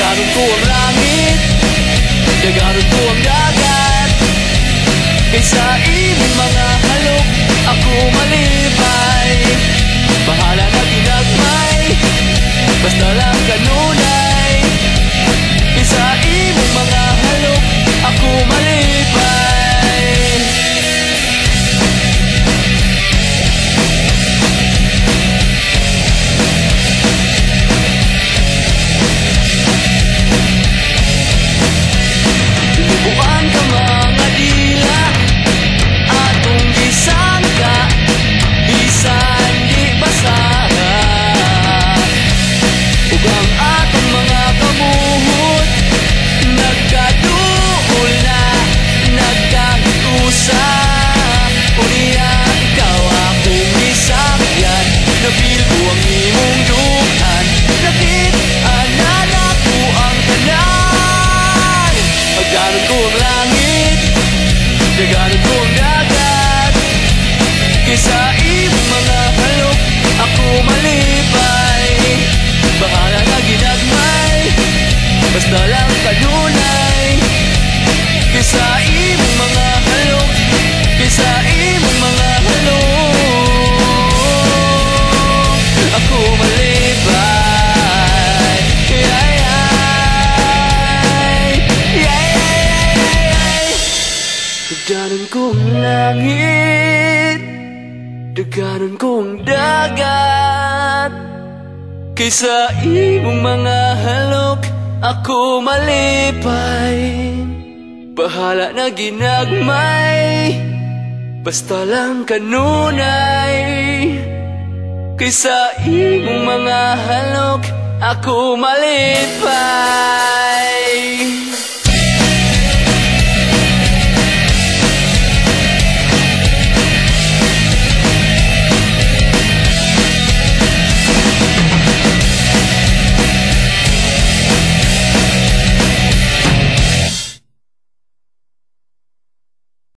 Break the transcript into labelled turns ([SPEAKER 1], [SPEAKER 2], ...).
[SPEAKER 1] Dagaron ko ang langit, dagaron ko ang dagat, kaysa imong mga halok ako malipay. Bahala na ginagmay, basta lang kanunay, kaysa imong mga halok ako malipay. Lubuan ka mga dila, atong gisangka, bisan di basaha. Ug ang atong mga kamuhot nagkaduol na, nagkahigusa. Unya ikaw akong isakyan, nabilbo ang imong dukan, nakit-anan ako ang tanan. Dagaron ko ang langit, dagaron ko ang dagat, kaysa imong mga halok ako malipay. Bahala na ginagmay, basta lang kanunay, kaysa imong mga halok, kaysa imong mga halok ako malipay. Dagaron kong langit, dagaron kong dagat, kaysa imong mga halok ako malipay. Bahala na ginagmay, basta lang kanunay, kaysa imong mga halok ako malipay.